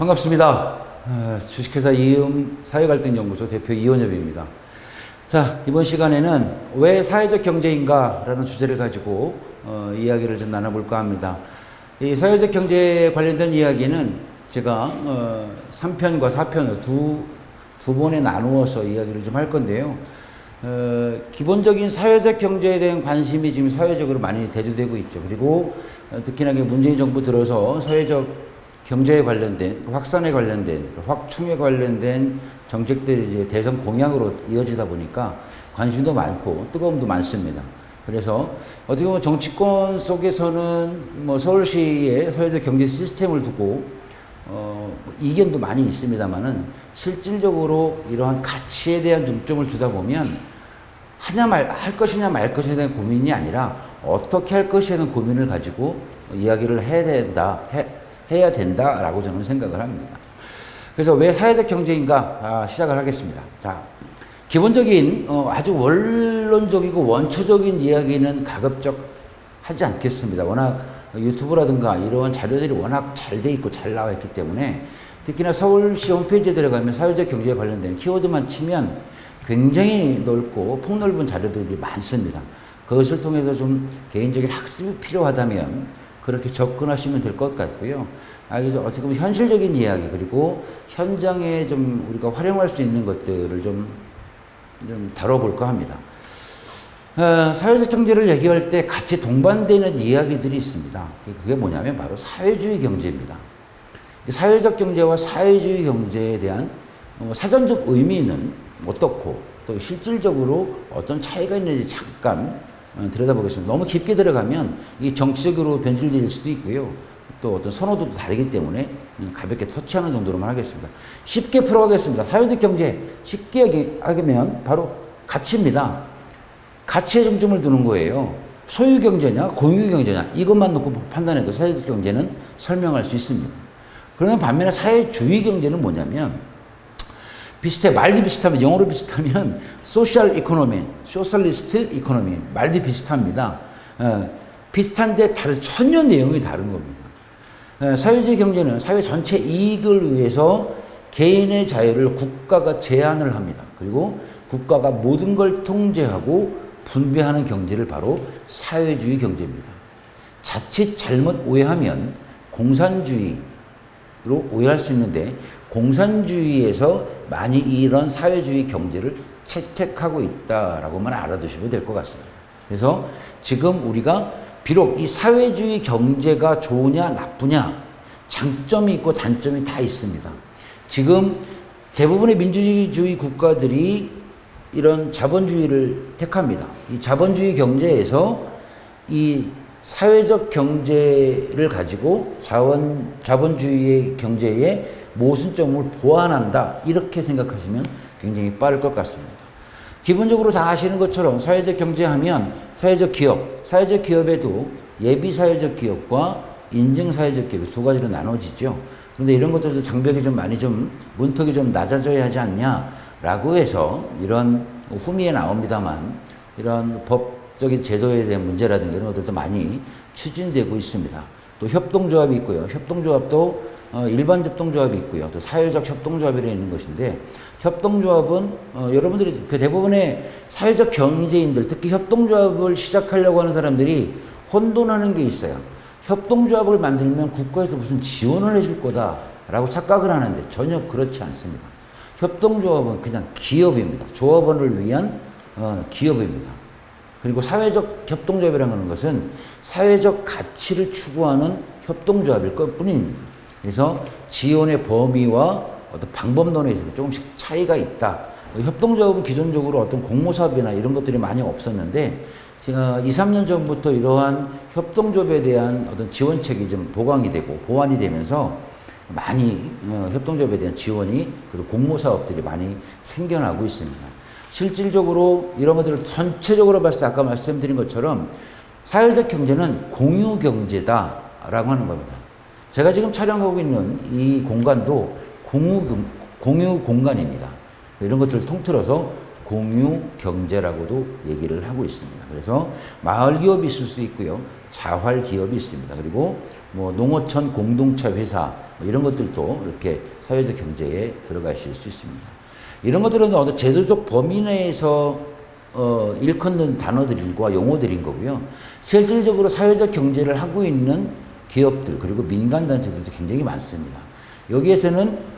반갑습니다. 주식회사 이음 사회갈등연구소 대표 이원엽입니다. 자, 이번 시간에는 왜 사회적 경제인가 라는 주제를 가지고 이야기를 좀 나눠볼까 합니다. 이 사회적 경제에 관련된 이야기는 제가 3편과 4편을 두 번에 나누어서 이야기를 좀 할 건데요. 기본적인 사회적 경제에 대한 관심이 지금 사회적으로 많이 대두되고 있죠. 그리고 특히나 문재인 정부 들어서 사회적 경제에 관련된, 확산에 관련된, 확충에 관련된 정책들이 이제 대선 공약으로 이어지다 보니까 관심도 많고 뜨거움도 많습니다. 그래서 어떻게 보면 정치권 속에서는 서울시의 사회적 경제 시스템을 두고 이견도 많이 있습니다만은 실질적으로 이러한 가치에 대한 중점을 두다 보면 할 것이냐 말 것이냐에 대한 고민이 아니라 어떻게 할 것이냐에 대한 고민을 가지고 이야기를 해야 된다라고 저는 생각을 합니다. 그래서 왜 사회적 경제인가 시작을 하겠습니다. 자, 기본적인 아주 원론적이고 원초적인 이야기는 가급적 하지 않겠습니다. 워낙 유튜브라든가 이러한 자료들이 워낙 잘 돼 있고 잘 나와 있기 때문에 특히나 서울시 홈페이지에 들어가면 사회적 경제에 관련된 키워드만 치면 굉장히 넓고 폭넓은 자료들이 많습니다. 그것을 통해서 좀 개인적인 학습이 필요하다면 그렇게 접근하시면 될 것 같고요. 그래서 어떻게 보면 현실적인 이야기 그리고 현장에 좀 우리가 활용할 수 있는 것들을 좀 다뤄볼까 합니다. 사회적 경제를 얘기할 때 같이 동반되는 이야기들이 있습니다. 그게 뭐냐면 바로 사회주의 경제입니다. 사회적 경제와 사회주의 경제에 대한 사전적 의미는 어떻고 또 실질적으로 어떤 차이가 있는지 잠깐 들여다보겠습니다. 너무 깊게 들어가면 이게 정치적으로 변질될 수도 있고요. 또 어떤 선호도도 다르기 때문에 가볍게 터치하는 정도로만 하겠습니다. 쉽게 풀어가겠습니다. 사회적 경제 쉽게 하면 바로 가치입니다. 가치에 중점을 두는 거예요. 소유 경제냐 공유 경제냐 이것만 놓고 판단해도 사회적 경제는 설명할 수 있습니다. 그러면 반면에 사회주의 경제는 뭐냐면 말도 비슷하면 영어로 비슷하면 소셜 이코노미, 소셜리스트 이코노미 말도 비슷합니다. 비슷한데 전혀 내용이 다른 겁니다. 사회주의 경제는 사회 전체 이익을 위해서 개인의 자유를 국가가 제한을 합니다. 그리고 국가가 모든 걸 통제하고 분배하는 경제를 바로 사회주의 경제입니다. 자칫 잘못 오해하면 공산주의로 오해할 수 있는데 공산주의에서 많이 이런 사회주의 경제를 채택하고 있다라고만 알아두시면 될 것 같습니다. 그래서 지금 우리가 비록 이 사회주의 경제가 좋으냐 나쁘냐 장점이 있고 단점이 다 있습니다. 지금 대부분의 민주주의 국가들이 이런 자본주의를 택합니다. 이 자본주의 경제에서 이 사회적 경제를 가지고 자본주의 경제의 모순점을 보완한다 이렇게 생각하시면 굉장히 빠를 것 같습니다. 기본적으로 다 아시는 것처럼 사회적 경제하면 사회적 기업에도 예비 사회적 기업과 인증 사회적 기업이 두 가지로 나눠지죠. 그런데 이런 것들도 장벽이 좀 많이 문턱이 좀 낮아져야 하지 않냐라고 해서 이런 후미에 나옵니다만 이런 법적인 제도에 대한 문제라든가 이런 것들도 많이 추진되고 있습니다. 또 협동조합이 있고요. 협동조합도 일반 협동조합이 있고요. 또 사회적 협동조합이라는 있는 것인데 협동조합은 여러분들이 대부분의 사회적 경제인들 특히 협동조합을 시작하려고 하는 사람들이 혼돈하는 게 있어요. 협동조합을 만들면 국가에서 무슨 지원을 해줄 거다라고 착각을 하는데 전혀 그렇지 않습니다. 협동조합은 그냥 기업입니다. 조합원을 위한 기업입니다. 그리고 사회적 협동조합이라는 것은 사회적 가치를 추구하는 협동조합일 것 뿐입니다. 그래서 지원의 범위와 어떤 방법론에 있어서 조금씩 차이가 있다. 협동조합은 기존적으로 어떤 공모사업이나 이런 것들이 많이 없었는데 2, 3년 전부터 이러한 협동조합에 대한 어떤 지원책이 좀 보강이 되고 보완이 되면서 많이 협동조합에 대한 지원이 그리고 공모사업들이 많이 생겨나고 있습니다. 실질적으로 이런 것들을 전체적으로 봤을 때 아까 말씀드린 것처럼 사회적 경제는 공유경제다라고 하는 겁니다. 제가 지금 촬영하고 있는 이 공간도 공유 공간입니다. 이런 것들을 통틀어서 공유 경제라고도 얘기를 하고 있습니다. 그래서 마을 기업이 있을 수 있고요. 자활 기업이 있습니다. 그리고 뭐 농어촌 공동체 회사 이런 것들도 이렇게 사회적 경제에 들어가실 수 있습니다. 이런 것들은 어떤 제도적 범위 내에서 일컫는 단어들과 용어들인 거고요. 실질적으로 사회적 경제를 하고 있는 기업들 그리고 민간 단체들도 굉장히 많습니다. 여기에서는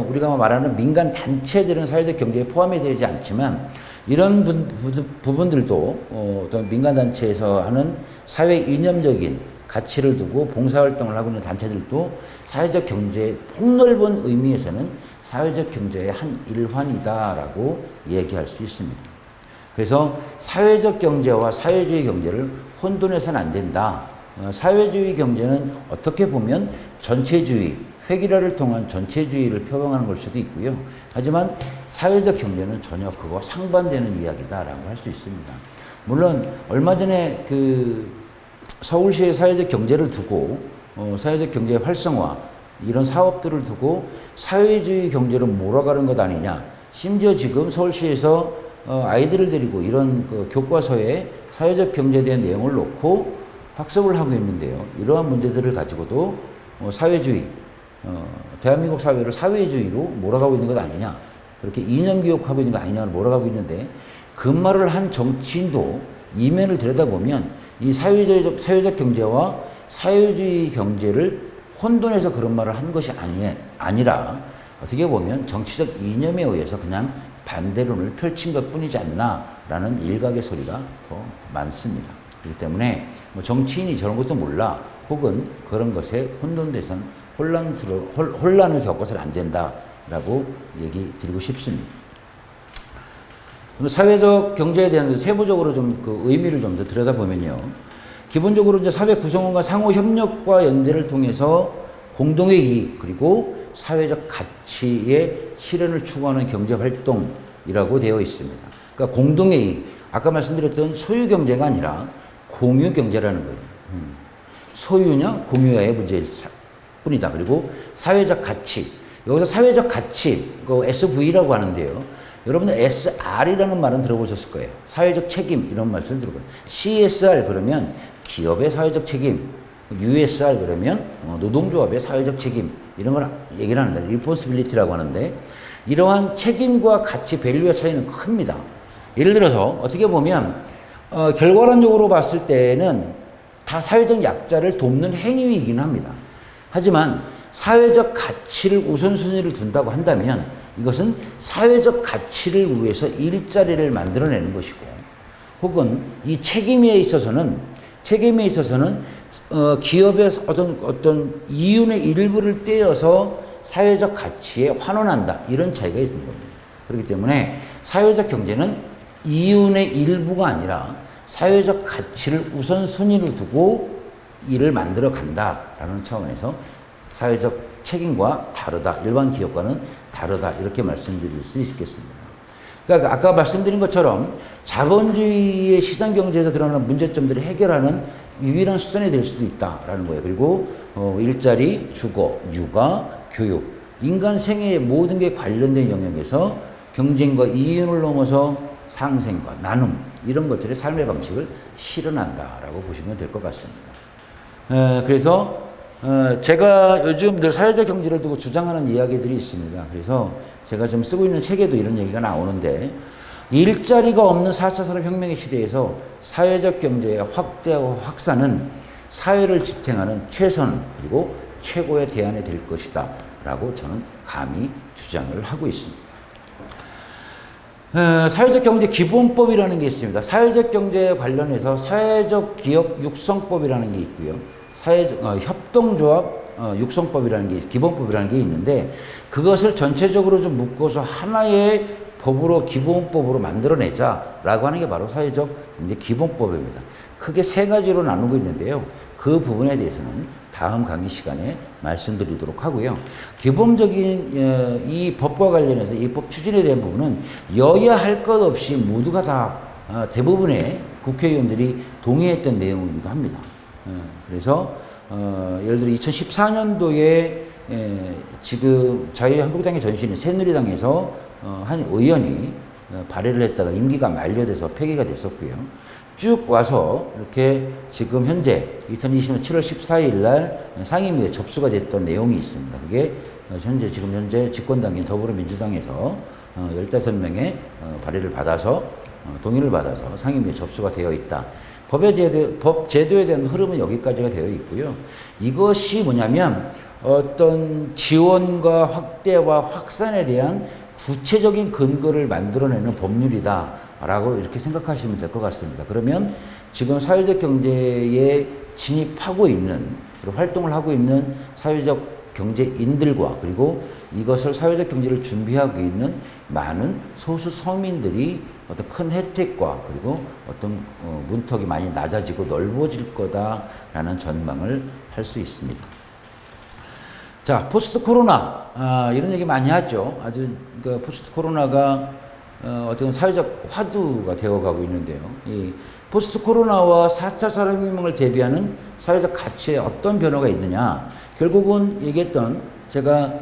우리가 말하는 민간 단체들은 사회적 경제에 포함이 되지 않지만 이런 부분들도 어떤 민간 단체에서 하는 사회 이념적인 가치를 두고 봉사활동을 하고 있는 단체들도 사회적 경제의 폭넓은 의미에서는 사회적 경제의 한 일환이다라고 얘기할 수 있습니다. 그래서 사회적 경제와 사회주의 경제를 혼돈해서는 안 된다. 사회주의 경제는 어떻게 보면 전체주의, 획일화를 통한 전체주의를 표방하는 걸 수도 있고요. 하지만 사회적 경제는 전혀 그거와 상반되는 이야기다라고 할 수 있습니다. 물론 얼마 전에 서울시의 사회적 경제를 두고 사회적 경제의 활성화 이런 사업들을 두고 사회주의 경제로 몰아가는 것 아니냐. 심지어 지금 서울시에서 아이들을 데리고 이런 교과서에 사회적 경제에 대한 내용을 놓고 학습을 하고 있는데요. 이러한 문제들을 가지고도 사회주의, 대한민국 사회를 사회주의로 몰아가고 있는 것 아니냐. 그렇게 이념교육하고 있는 거 아니냐고 몰아가고 있는데 그 말을 한 정치인도 이면을 들여다보면 이 사회적 경제와 사회주의 경제를 혼돈해서 그런 말을 한 것이 아니라 어떻게 보면 정치적 이념에 의해서 그냥 반대론을 펼친 것 뿐이지 않나라는 일각의 소리가 더 많습니다. 그렇기 때문에 뭐 정치인이 저런 것도 몰라 혹은 그런 것에 혼돈돼선 혼란을 겪어서는 안 된다라고 얘기 드리고 싶습니다. 사회적 경제에 대한 세부적으로 좀 의미를 좀 더 들여다보면요. 기본적으로 이제 사회 구성원과 상호 협력과 연대를 통해서 공동의 이익 그리고 사회적 가치의 실현을 추구하는 경제 활동이라고 되어 있습니다. 그러니까 공동의 이익, 아까 말씀드렸던 소유 경제가 아니라 공유 경제라는 거예요. 소유냐 공유의 문제일 뿐이다. 그리고 사회적 가치, 여기서 사회적 가치, SV라고 하는데요. 여러분들 SR이라는 말은 들어보셨을 거예요. 사회적 책임 이런 말씀을 들어봐요. CSR 그러면 기업의 사회적 책임, USR 그러면 노동조합의 사회적 책임 이런 걸 얘기를 하는데 responsibility라고 하는데 이러한 책임과 가치 밸류의 차이는 큽니다. 예를 들어서 어떻게 보면 결과론적으로 봤을 때는 다 사회적 약자를 돕는 행위이긴 합니다. 하지만 사회적 가치를 우선순위를 둔다고 한다면 이것은 사회적 가치를 위해서 일자리를 만들어내는 것이고 혹은 이 책임에 있어서는 기업의 어떤 이윤의 일부를 떼어서 사회적 가치에 환원한다 이런 차이가 있는 겁니다. 그렇기 때문에 사회적 경제는 이윤의 일부가 아니라 사회적 가치를 우선순위로 두고 일을 만들어 간다라는 차원에서 사회적 책임과 다르다, 일반 기업과는 다르다 이렇게 말씀드릴 수 있겠습니다. 그러니까 아까 말씀드린 것처럼 자본주의의 시장 경제에서 드러나는 문제점들을 해결하는 유일한 수단이 될 수도 있다라는 거예요. 그리고 일자리, 주거, 육아, 교육, 인간 생애의 모든 게 관련된 영역에서 경쟁과 이윤을 넘어서 상생과 나눔 이런 것들의 삶의 방식을 실현한다라고 보시면 될 것 같습니다. 그래서 제가 요즘 늘 사회적 경제를 두고 주장하는 이야기들이 있습니다. 그래서 제가 지금 쓰고 있는 책에도 이런 얘기가 나오는데 일자리가 없는 4차 산업혁명의 시대에서 사회적 경제의 확대와 확산은 사회를 지탱하는 최선 그리고 최고의 대안이 될 것이다 라고 저는 감히 주장을 하고 있습니다. 사회적 경제 기본법이라는 게 있습니다. 사회적 경제에 관련해서 사회적 기업 육성법이라는 게 있고요. 협동조합 육성법이라는 게 기본법이라는 게 있는데 그것을 전체적으로 좀 묶어서 하나의 법으로 기본법으로 만들어내자라고 하는 게 바로 사회적 경제 기본법입니다. 크게 세 가지로 나누고 있는데요. 그 부분에 대해서는 다음 강의 시간에 말씀드리도록 하고요. 기본적인 이 법과 관련해서 이 법 추진에 대한 부분은 여야 할 것 없이 모두가 다 대부분의 국회의원들이 동의했던 내용이기도 합니다. 그래서 예를 들어 2014년도에 지금 자유한국당의 전신인 새누리당에서 한 의원이 발의를 했다가 임기가 만료돼서 폐기가 됐었고요. 쭉 와서 이렇게 지금 현재 2020년 7월 14일 날 상임위에 접수가 됐던 내용이 있습니다. 그게 지금 현재 집권당인 더불어민주당에서 15명의 발의를 받아서 동의를 받아서 상임위에 접수가 되어 있다. 법 제도에 대한 흐름은 여기까지가 되어 있고요. 이것이 뭐냐면 어떤 지원과 확대와 확산에 대한 구체적인 근거를 만들어내는 법률이다라고 이렇게 생각하시면 될 것 같습니다. 그러면 지금 사회적 경제에 진입하고 있는, 그리고 활동을 하고 있는 사회적 경제인들과 그리고 이것을 사회적 경제를 준비하고 있는 많은 소수 서민들이 어떤 큰 혜택과 그리고 어떤 문턱이 많이 낮아지고 넓어질 거다라는 전망을 할 수 있습니다. 자, 포스트 코로나, 이런 얘기 많이 하죠. 아주 포스트 코로나가 어떤 사회적 화두가 되어가고 있는데요. 이 포스트 코로나와 4차 산업혁명을 대비하는 사회적 가치에 어떤 변화가 있느냐. 결국은 얘기했던, 제가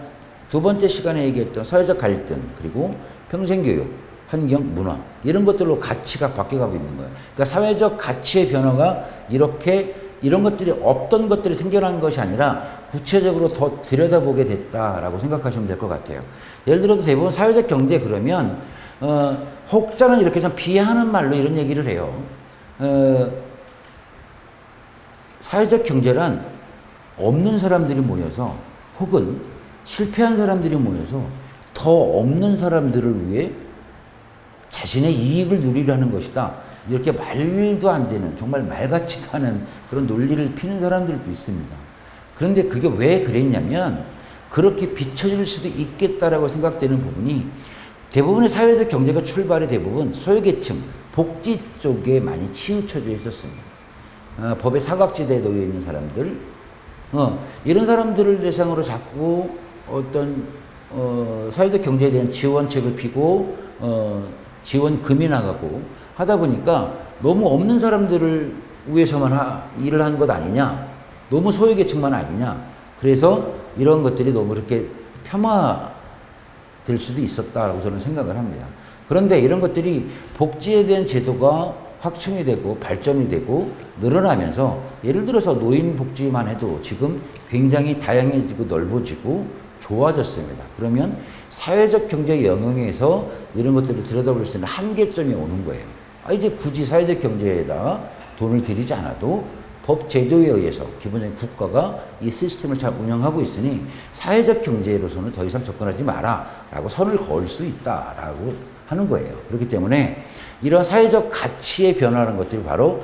두 번째 시간에 얘기했던 사회적 갈등, 그리고 평생교육, 환경, 문화, 이런 것들로 가치가 바뀌어가고 있는 거예요. 그러니까 사회적 가치의 변화가 이런 것들이 없던 것들이 생겨난 것이 아니라 구체적으로 더 들여다보게 됐다라고 생각하시면 될 것 같아요. 예를 들어서 대부분 사회적 경제 그러면, 혹자는 이렇게 좀 비하하는 말로 이런 얘기를 해요. 사회적 경제란 없는 사람들이 모여서 혹은 실패한 사람들이 모여서 더 없는 사람들을 위해 자신의 이익을 누리려는 것이다. 이렇게 말도 안 되는, 정말 말 같지도 않은 그런 논리를 피는 사람들도 있습니다. 그런데 그게 왜 그랬냐면 그렇게 비춰질 수도 있겠다라고 생각되는 부분이 대부분의 사회적 경제가 출발이 대부분 소외계층, 복지 쪽에 많이 치우쳐져 있었습니다. 법의 사각지대에 놓여 있는 사람들, 이런 사람들을 대상으로 자꾸 어떤 사회적 경제에 대한 지원책을 피고 지원금이 나가고 하다 보니까 너무 없는 사람들을 위해서만 일을 하는 것 아니냐, 너무 소외계층만 아니냐, 그래서 이런 것들이 너무 이렇게 폄하될 수도 있었다라고 저는 생각을 합니다. 그런데 이런 것들이 복지에 대한 제도가 확충이 되고 발전이 되고 늘어나면서, 예를 들어서 노인복지만 해도 지금 굉장히 다양해지고 넓어지고 좋아졌습니다. 그러면 사회적 경제 영역에서 이런 것들을 들여다볼 수 있는 한계점이 오는 거예요. 이제 굳이 사회적 경제에다 돈을 들이지 않아도 법 제도에 의해서 기본적인 국가가 이 시스템을 잘 운영하고 있으니 사회적 경제로서는 더 이상 접근하지 마라 라고 선을 그을 수 있다라고 하는 거예요. 그렇기 때문에 이런 사회적 가치의 변화라는 것들이 바로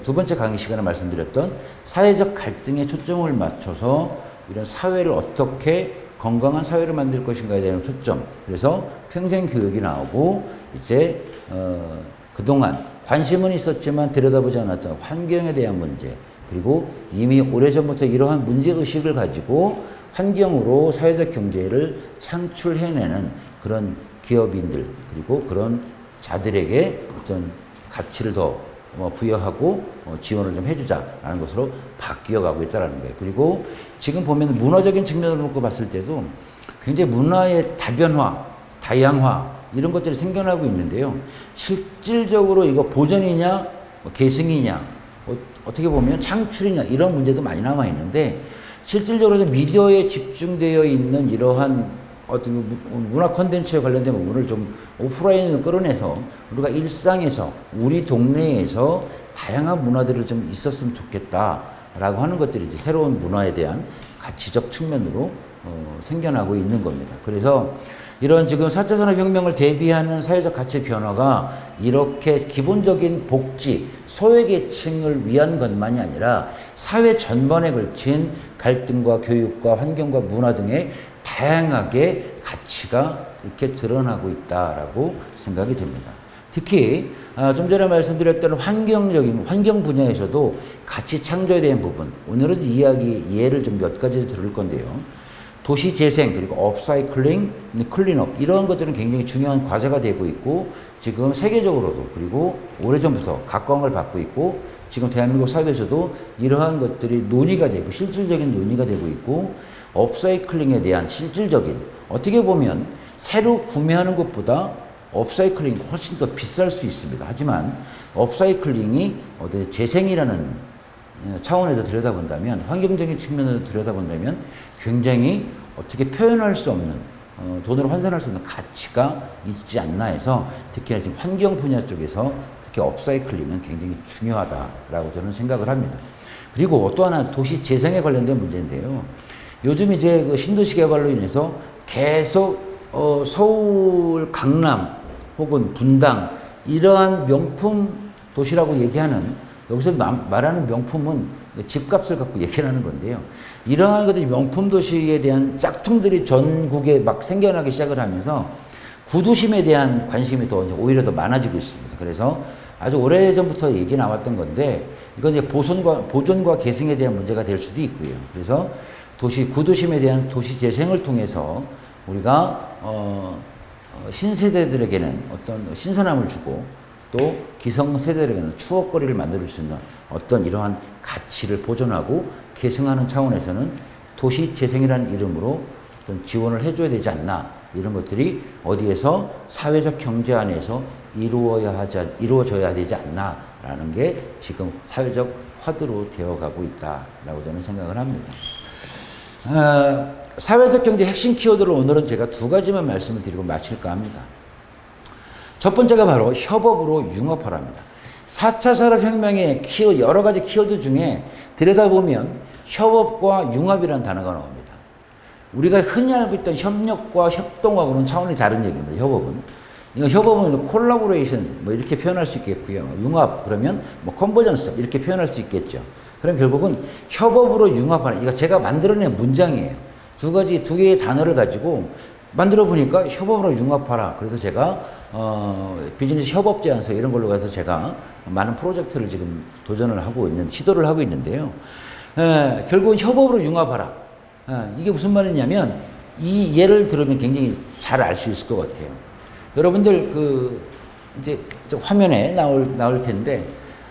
두 번째 강의 시간에 말씀드렸던 사회적 갈등에 초점을 맞춰서 이런 사회를 어떻게 건강한 사회를 만들 것인가에 대한 초점. 그래서 평생 교육이 나오고 이제 그동안 관심은 있었지만 들여다보지 않았던 환경에 대한 문제, 그리고 이미 오래전부터 이러한 문제의식을 가지고 환경으로 사회적 경제를 창출해내는 그런 기업인들, 그리고 그런 자들에게 어떤 가치를 더 부여하고 지원을 좀 해주자라는 것으로 바뀌어가고 있다는 거예요. 그리고 지금 보면 문화적인 측면으로 놓고 봤을 때도 굉장히 문화의 다변화, 다양화 이런 것들이 생겨나고 있는데요. 실질적으로 이거 보존이냐, 계승이냐, 어떻게 보면 창출이냐 이런 문제도 많이 남아 있는데, 실질적으로 미디어에 집중되어 있는 이러한 어떤 문화 콘텐츠에 관련된 부분을 좀 오프라인으로 끌어내서 우리가 일상에서 우리 동네에서 다양한 문화들을 좀 있었으면 좋겠다라고 하는 것들이 이제 새로운 문화에 대한 가치적 측면으로 생겨나고 있는 겁니다. 그래서 이런 지금 4차 산업혁명을 대비하는 사회적 가치 변화가 이렇게 기본적인 복지, 소외계층을 위한 것만이 아니라 사회 전반에 걸친 갈등과 교육과 환경과 문화 등의 다양하게 가치가 이렇게 드러나고 있다라고 생각이 됩니다. 특히 좀 전에 말씀드렸던 환경 분야에서도 가치 창조에 대한 부분, 오늘은 예를 좀 몇 가지 들을 건데요. 도시 재생, 그리고 업사이클링, 클린업 이런 것들은 굉장히 중요한 과제가 되고 있고, 지금 세계적으로도 그리고 오래전부터 각광을 받고 있고, 지금 대한민국 사회에서도 이러한 것들이 논의가 되고 실질적인 논의가 되고 있고, 업사이클링에 대한 실질적인, 어떻게 보면 새로 구매하는 것보다 업사이클링 훨씬 더 비쌀 수 있습니다. 하지만 업사이클링이 재생이라는 차원에서 들여다본다면, 환경적인 측면에서 들여다본다면 굉장히 어떻게 표현할 수 없는, 돈으로 환산할 수 없는 가치가 있지 않나 해서, 특히나 지금 환경 분야 쪽에서 특히 업사이클링은 굉장히 중요하다라고 저는 생각을 합니다. 그리고 또 하나 도시 재생에 관련된 문제인데요. 요즘 이제 그 신도시 개발로 인해서 계속 서울, 강남 혹은 분당 이러한 명품 도시라고 얘기하는, 여기서 말하는 명품은 집값을 갖고 얘기를 하는 건데요. 이러한 것들이 명품 도시에 대한 짝퉁들이 전국에 막 생겨나기 시작을 하면서 구도심에 대한 관심이 더 오히려 더 많아지고 있습니다. 그래서 아주 오래전부터 얘기 나왔던 건데, 이건 이제 보존과 계승에 대한 문제가 될 수도 있고요. 그래서 구도심에 대한 도시 재생을 통해서 우리가 신세대들에게는 어떤 신선함을 주고, 또 기성세대에게는 추억거리를 만들 수 있는 어떤 이러한 가치를 보존하고 계승하는 차원에서는 도시 재생이라는 이름으로 어떤 지원을 해줘야 되지 않나, 이런 것들이 어디에서 사회적 경제 안에서 이루어져야 되지 않나라는 게 지금 사회적 화두로 되어가고 있다라고 저는 생각을 합니다. 사회적 경제 핵심 키워드를 오늘은 제가 두 가지만 말씀을 드리고 마칠까 합니다. 첫 번째가 바로 협업으로 융합하랍니다. 4차 산업혁명의 여러 가지 키워드 중에 들여다보면 협업과 융합이라는 단어가 나옵니다. 우리가 흔히 알고 있던 협력과 협동하고는 차원이 다른 얘기입니다. 협업은 콜라보레이션 뭐 이렇게 표현할 수 있겠고요. 융합 그러면 뭐 컨버전스 이렇게 표현할 수 있겠죠. 그럼 결국은 협업으로 융합하는, 이거 제가 만들어낸 문장이에요. 두 개의 단어를 가지고 만들어 보니까 협업으로 융합하라. 그래서 제가 비즈니스 협업 제안서 이런 걸로 가서 제가 많은 프로젝트를 지금 시도를 하고 있는데요. 결국은 협업으로 융합하라. 이게 무슨 말이냐면, 이 예를 들으면 굉장히 잘 알 수 있을 것 같아요. 여러분들 이제 화면에 나올 텐데,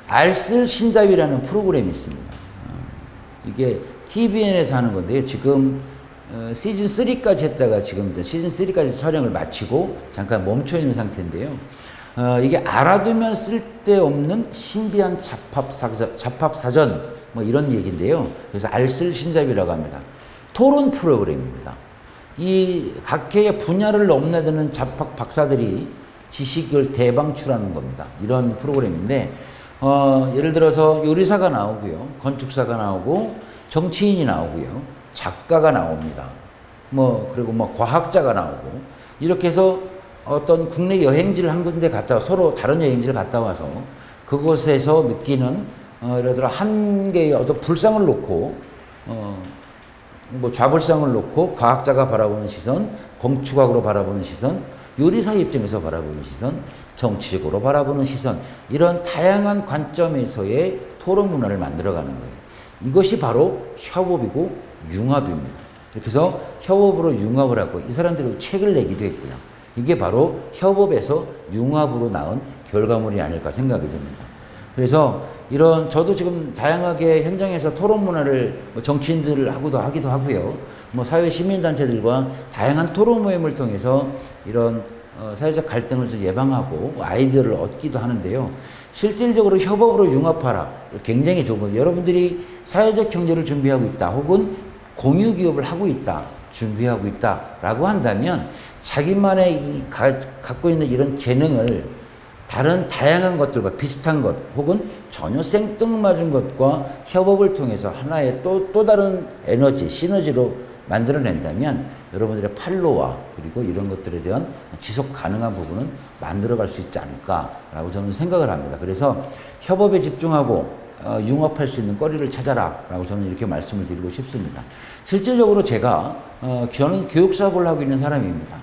알쓸 신잡이라는 프로그램이 있습니다. 이게 TVN에서 하는 건데요. 지금 시즌 3까지 했다가 지금 시즌 3까지 촬영을 마치고 잠깐 멈춰 있는 상태인데요. 이게 알아두면 쓸데없는 신비한 잡합사전 뭐 이런 얘기인데요. 그래서 알쓸 신잡이라고 합니다. 토론 프로그램입니다. 이 각계의 분야를 넘나드는 잡학 박사들이 지식을 대방출하는 겁니다. 이런 프로그램인데, 예를 들어서 요리사가 나오고요, 건축사가 나오고, 정치인이 나오고요, 작가가 나옵니다. 그리고 과학자가 나오고, 이렇게 해서 어떤 국내 여행지를 한 군데 갔다 서로 다른 여행지를 갔다 와서 그곳에서 느끼는, 예를 들어 한 개의 어떤 불상을 놓고, 좌불상을 놓고 과학자가 바라보는 시선, 건축학으로 바라보는 시선, 요리사 입장에서 바라보는 시선, 정치적으로 바라보는 시선, 이런 다양한 관점에서의 토론 문화를 만들어가는 거예요. 이것이 바로 협업이고 융합입니다. 이렇게 해서 협업으로 융합을 하고 이 사람들이 책을 내기도 했고요. 이게 바로 협업에서 융합으로 나온 결과물이 아닐까 생각이 듭니다. 그래서 저도 지금 다양하게 현장에서 토론 문화를 정치인들 하기도 하고요. 사회 시민단체들과 다양한 토론 모임을 통해서 이런 사회적 갈등을 좀 예방하고 아이디어를 얻기도 하는데요. 실질적으로 협업으로 융합하라. 굉장히 좋은 거예요. 여러분들이 사회적 경제를 준비하고 있다. 혹은 공유 기업을 하고 있다. 준비하고 있다. 라고 한다면 자기만의 갖고 있는 이런 재능을 다른 다양한 것들과 비슷한 것 혹은 전혀 생뚱맞은 것과 협업을 통해서 하나의 또 다른 에너지, 시너지로 만들어낸다면 여러분들의 팔로와 그리고 이런 것들에 대한 지속 가능한 부분은 만들어갈 수 있지 않을까라고 저는 생각을 합니다. 그래서 협업에 집중하고 융합할 수 있는 거리를 찾아라라고 저는 이렇게 말씀을 드리고 싶습니다. 실질적으로 저는 교육 사업을 하고 있는 사람입니다.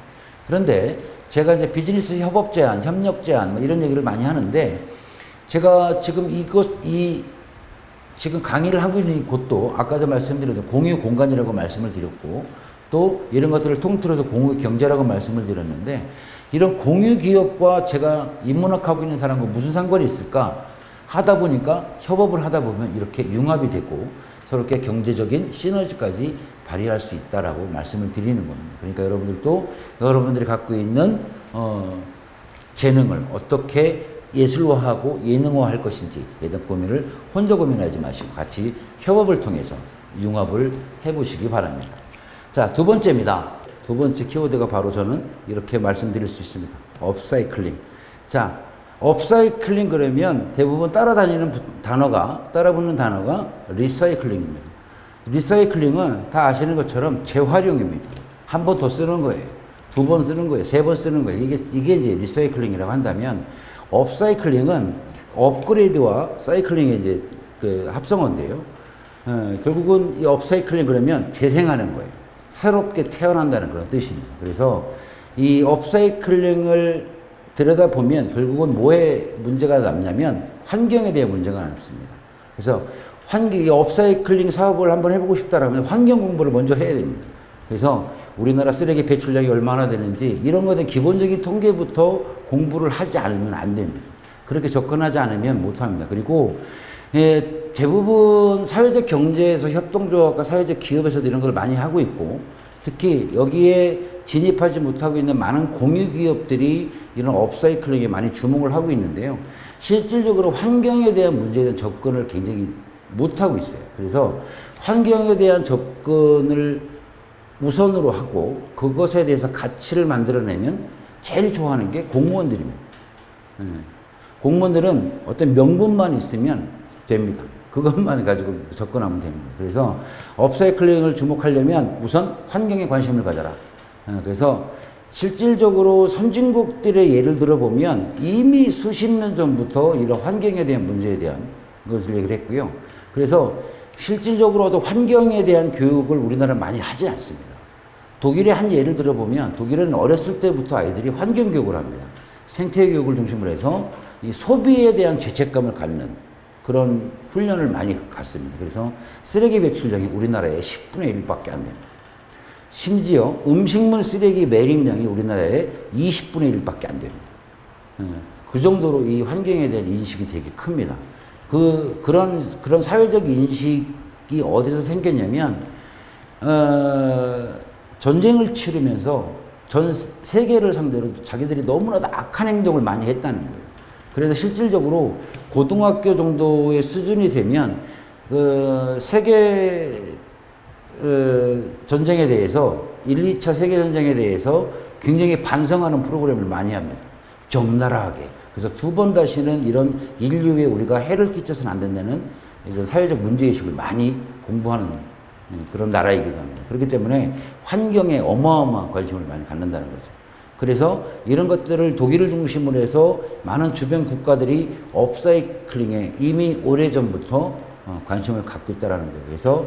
그런데 제가 이제 비즈니스 협업 제안, 협력 제안 이런 얘기를 많이 하는데, 제가 지금 지금 강의를 하고 있는 곳도 아까도 말씀드렸죠. 공유 공간이라고 말씀을 드렸고, 또 이런 것들을 통틀어서 공유 경제라고 말씀을 드렸는데, 이런 공유 기업과 제가 인문학하고 있는 사람과 무슨 상관이 있을까 하다 보니까, 협업을 하다 보면 이렇게 융합이 되고 서로 이렇게 경제적인 시너지까지 발휘할 수 있다라고 말씀을 드리는 겁니다. 그러니까 여러분들도 여러분들이 갖고 있는 재능을 어떻게 예술화하고 예능화할 것인지에 대한 고민을 혼자 고민하지 마시고 같이 협업을 통해서 융합을 해보시기 바랍니다. 자, 두 번째입니다. 두 번째 키워드가 바로 저는 이렇게 말씀드릴 수 있습니다. 업사이클링. 자, 업사이클링 그러면 대부분 따라붙는 단어가 리사이클링입니다. 리사이클링은 다 아시는 것처럼 재활용입니다. 한 번 더 쓰는 거예요. 두 번 쓰는 거예요. 세 번 쓰는 거예요. 이게 이제 리사이클링이라고 한다면, 업사이클링은 업그레이드와 사이클링의 이제 그 합성어인데요. 결국은 이 업사이클링 그러면 재생하는 거예요. 새롭게 태어난다는 그런 뜻입니다. 그래서 이 업사이클링을 들여다보면 결국은 뭐에 문제가 남냐면 환경에 대한 문제가 남습니다. 그래서 이 업사이클링 사업을 한번 해보고 싶다라면 환경 공부를 먼저 해야 됩니다. 그래서 우리나라 쓰레기 배출량이 얼마나 되는지 이런 것에 대한 기본적인 통계부터 공부를 하지 않으면 안 됩니다. 그렇게 접근하지 않으면 못합니다. 그리고 대부분 사회적 경제에서 협동조합과 사회적 기업에서도 이런 걸 많이 하고 있고, 특히 여기에 진입하지 못하고 있는 많은 공유기업들이 이런 업사이클링에 많이 주목을 하고 있는데요. 실질적으로 환경에 대한 문제에 대한 접근을 굉장히 못하고 있어요. 그래서 환경에 대한 접근을 우선으로 하고 그것에 대해서 가치를 만들어내면 제일 좋아하는 게 공무원들입니다. 공무원들은 어떤 명분만 있으면 됩니다. 그것만 가지고 접근하면 됩니다. 그래서 업사이클링을 주목하려면 우선 환경에 관심을 가져라. 그래서 실질적으로 선진국들의 예를 들어보면 이미 수십 년 전부터 이런 환경에 대한 문제에 대한 것을 얘기를 했고요. 그래서 실질적으로도 환경에 대한 교육을 우리나라는 많이 하지 않습니다. 독일의 한 예를 들어보면 독일은 어렸을 때부터 아이들이 환경 교육을 합니다. 생태 교육을 중심으로 해서 이 소비에 대한 죄책감을 갖는 그런 훈련을 많이 갖습니다. 그래서 쓰레기 배출량이 우리나라의 10분의 1밖에 안 됩니다. 심지어 음식물 쓰레기 매립량이 우리나라의 20분의 1밖에 안 됩니다. 그 정도로 이 환경에 대한 인식이 되게 큽니다. 그런 사회적 인식이 어디서 생겼냐면, 전쟁을 치르면서 전 세계를 상대로 자기들이 너무나도 악한 행동을 많이 했다는 거예요. 그래서 실질적으로 고등학교 정도의 수준이 되면 세계 전쟁에 대해서 1, 2차 세계전쟁에 대해서 굉장히 반성하는 프로그램을 많이 합니다. 적나라하게. 그래서 두 번 다시는 이런 인류에 우리가 해를 끼쳐서는 안 된다는 이런 사회적 문제의식을 많이 공부하는 그런 나라이기도 합니다. 그렇기 때문에 환경에 어마어마한 관심을 많이 갖는다는 거죠. 그래서 이런 것들을 독일을 중심으로 해서 많은 주변 국가들이 업사이클링에 이미 오래전부터 관심을 갖고 있다는 거예요. 그래서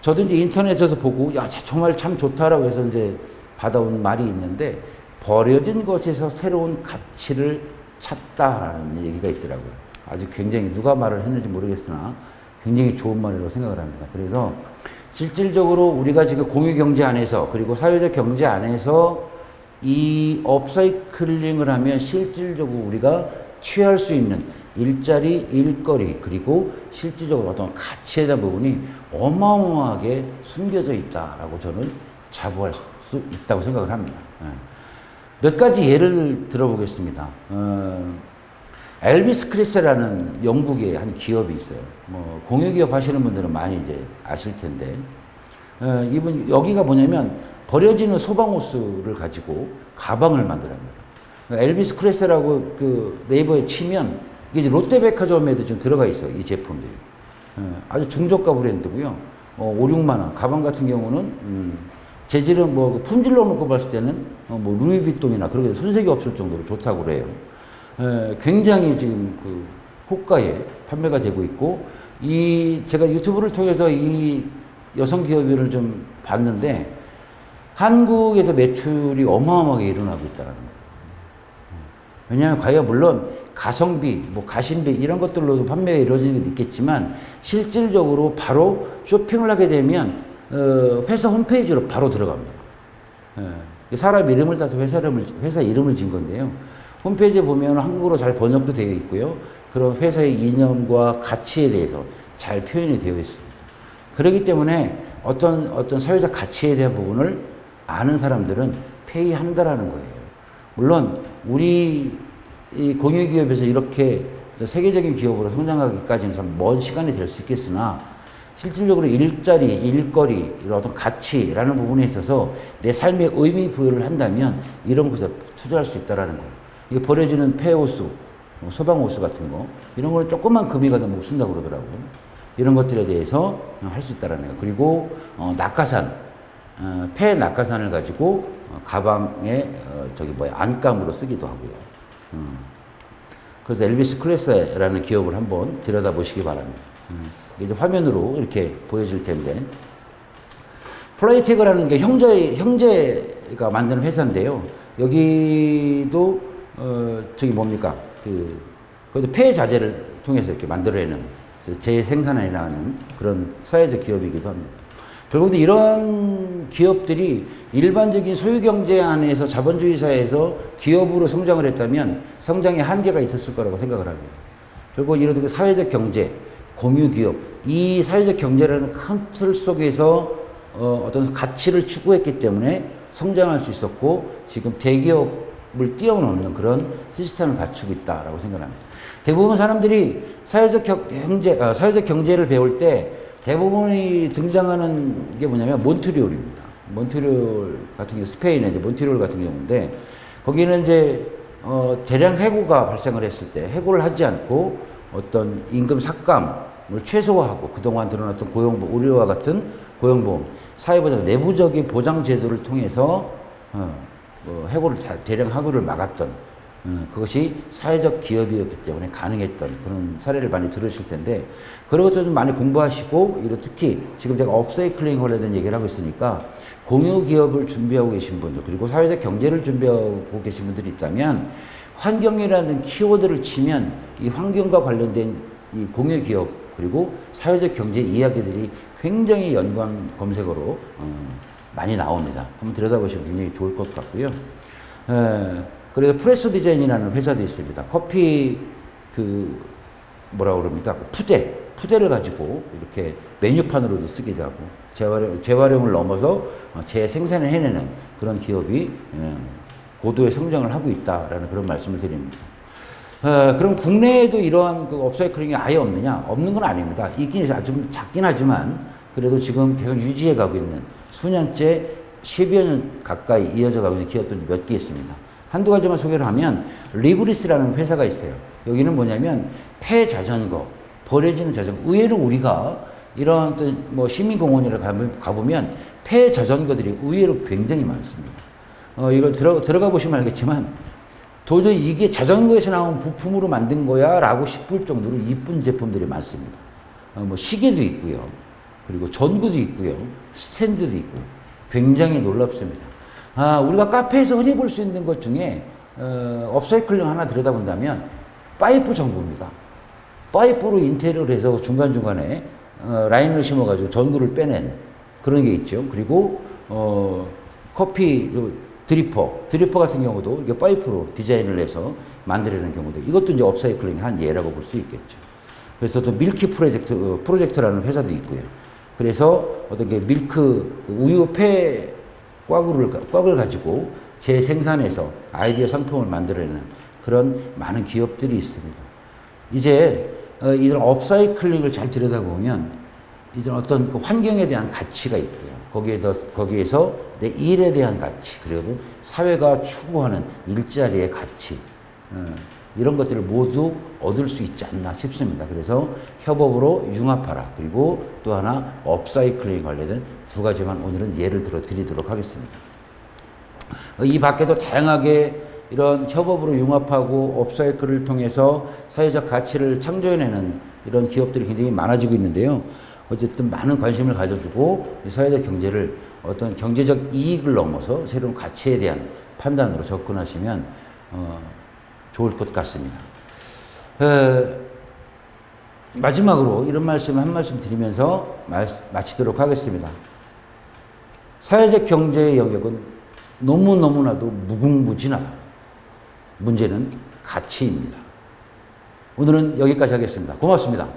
저도 이제 인터넷에서 보고 정말 참 좋다라고 해서 이제 받아온 말이 있는데, 버려진 것에서 새로운 가치를 찾다라는 얘기가 있더라고요. 아주 굉장히 누가 말을 했는지 모르겠으나 굉장히 좋은 말이라고 생각을 합니다. 그래서 실질적으로 우리가 지금 공유경제 안에서 그리고 사회적 경제 안에서 이 업사이클링을 하면 실질적으로 우리가 취할 수 있는 일자리, 일거리, 그리고 실질적으로 어떤 가치에 대한 부분이 어마어마하게 숨겨져 있다라고 저는 자부할 수 있다고 생각을 합니다. 몇 가지 예를 들어보겠습니다. 엘비스 크레스라는 영국의 한 기업이 있어요. 뭐 공유기업 하시는 분들은 많이 이제 아실 텐데, 이분 여기가 뭐냐면 버려지는 소방호스를 가지고 가방을 만들어냅니다. 엘비스 크레스라고 그 네이버에 치면 이게 이제 롯데백화점에도 지금 들어가 있어요. 이 제품들이 아주 중저가 브랜드고요. 5, 6만 원. 가방 같은 경우는 재질은 뭐 품질로 놓고 봤을 때는 뭐 루이비통이나 그렇게 손색이 없을 정도로 좋다고 그래요. 굉장히 지금 그 호가에 판매가 되고 있고, 제가 유튜브를 통해서 이 여성 기업을 좀 봤는데 한국에서 매출이 어마어마하게 일어나고 있다는 거예요. 왜냐하면 과연 물론 가성비, 뭐 가심비 이런 것들로도 판매가 이루어지는 게 있겠지만 실질적으로 바로 쇼핑을 하게 되면 회사 홈페이지로 바로 들어갑니다. 사람 이름을 따서 회사 이름을 진 건데요. 홈페이지에 보면 한국어로 잘 번역도 되어 있고요. 그런 회사의 이념과 가치에 대해서 잘 표현이 되어 있습니다. 그렇기 때문에 어떤 사회적 가치에 대한 부분을 아는 사람들은 페이한다라는 거예요. 물론 우리 이 공유기업에서 이렇게 세계적인 기업으로 성장하기까지는 참 먼 시간이 될 수 있겠으나 실질적으로 일자리, 일거리, 이런 어떤 가치라는 부분에 있어서 내 삶에 의미 부여를 한다면 이런 것에 투자할 수 있다라는 거예요. 이게 버려지는 폐호수, 소방호수 같은 거 이런 거는 조금만 금이 가도 못 쓴다고 그러더라고요. 이런 것들에 대해서 할 수 있다라는 거예요. 그리고 낙하산, 폐 낙하산을 가지고 가방에 안감으로 쓰기도 하고요. 그래서 엘비스 클래스라는 기업을 한번 들여다보시기 바랍니다. 이제 화면으로 이렇게 보여질 텐데 플라이테그라는 게 형제가 만드는 회사인데요. 여기도 뭡니까? 그것도 폐자재를 통해서 이렇게 만들어내는 재생산해 나가는 그런 사회적 기업이기도 합니다. 결국 이런 기업들이 일반적인 소유경제 안에서 자본주의 사회에서 기업으로 성장을 했다면 성장의 한계가 있었을 거라고 생각을 합니다. 결국 이런 사회적 경제, 공유기업, 이 사회적 경제라는 큰 틀 속에서 어떤 가치를 추구했기 때문에 성장할 수 있었고 지금 대기업을 뛰어넘는 그런 시스템을 갖추고 있다라고 생각합니다. 대부분 사람들이 사회적 경제를 배울 때 대부분이 등장하는 게 뭐냐면 몬트리올입니다. 몬트리올 같은 경우 스페인의 이제 몬트리올 같은 경우인데 거기는 이제 대량 해고가 발생을 했을 때 해고를 하지 않고 어떤 임금 삭감을 최소화하고 그동안 드러났던 고용보험, 의료와 같은 고용보험, 사회보장, 내부적인 보장 제도를 통해서 대량 해고를 막았던 그것이 사회적 기업이었기 때문에 가능했던 그런 사례를 많이 들으실 텐데 그런 것도 좀 많이 공부하시고 특히 지금 제가 업사이클링 관련된 얘기를 하고 있으니까 공유 기업을 준비하고 계신 분들 그리고 사회적 경제를 준비하고 계신 분들이 있다면 환경이라는 키워드를 치면 이 환경과 관련된 이 공유 기업 그리고 사회적 경제 이야기들이 굉장히 연관 검색어로 많이 나옵니다. 한번 들여다보시면 굉장히 좋을 것 같고요. 그래서 프레스 디자인이라는 회사도 있습니다. 커피 푸대를 가지고 이렇게 메뉴판으로도 쓰기도 하고 재활용을 넘어서 재생산을 해내는 그런 기업이 고도의 성장을 하고 있다라는 그런 말씀을 드립니다. 그럼 국내에도 이러한 업사이클링이 아예 없느냐? 없는 건 아닙니다. 있긴 좀 작긴 하지만 그래도 지금 계속 유지해 가고 있는 수년째 10여 년 가까이 이어져 가고 있는 기업들이 몇 개 있습니다. 한두 가지만 소개를 하면 리브리스라는 회사가 있어요. 여기는 뭐냐면 폐자전거, 버려지는 자전거. 의외로 우리가 이런 시민공원이라 가보면 폐자전거들이 의외로 굉장히 많습니다. 이걸 들어가 보시면 알겠지만 도저히 이게 자전거에서 나온 부품으로 만든 거야 라고 싶을 정도로 이쁜 제품들이 많습니다. 시계도 있고요. 그리고 전구도 있고요. 스탠드도 있고요. 굉장히 놀랍습니다. 우리가 카페에서 흔히 볼 수 있는 것 중에 업사이클링 하나 들여다본다면 파이프 전구입니다. 파이프로 인테리어를 해서 중간중간에 라인을 심어가지고 전구를 빼낸 그런 게 있죠. 그리고 커피 드리퍼 같은 경우도 이게 파이프로 디자인을 해서 만들어내는 경우도 이것도 이제 업사이클링의 한 예라고 볼 수 있겠죠. 그래서 또 밀키 프로젝트라는 회사도 있고요. 그래서 어떤 게 우유 폐 꽉을 가지고 재생산해서 아이디어 상품을 만들어내는 그런 많은 기업들이 있습니다. 이제 이런 업사이클링을 잘 들여다보면 이제 어떤 환경에 대한 가치가 있고요. 거기에서 내 일에 대한 가치, 그리고 사회가 추구하는 일자리의 가치, 이런 것들을 모두 얻을 수 있지 않나 싶습니다. 그래서 협업으로 융합하라. 그리고 또 하나 업사이클링 관련된 두 가지만 오늘은 예를 들어 드리도록 하겠습니다. 이 밖에도 다양하게 이런 협업으로 융합하고 업사이클을 통해서 사회적 가치를 창조해내는 이런 기업들이 굉장히 많아지고 있는데요. 어쨌든 많은 관심을 가져주고 사회적 경제를 어떤 경제적 이익을 넘어서 새로운 가치에 대한 판단으로 접근하시면 좋을 것 같습니다. 마지막으로 이런 한 말씀 드리면서 마치도록 하겠습니다. 사회적 경제의 영역은 너무너무나도 무궁무진하다. 문제는 가치입니다. 오늘은 여기까지 하겠습니다. 고맙습니다.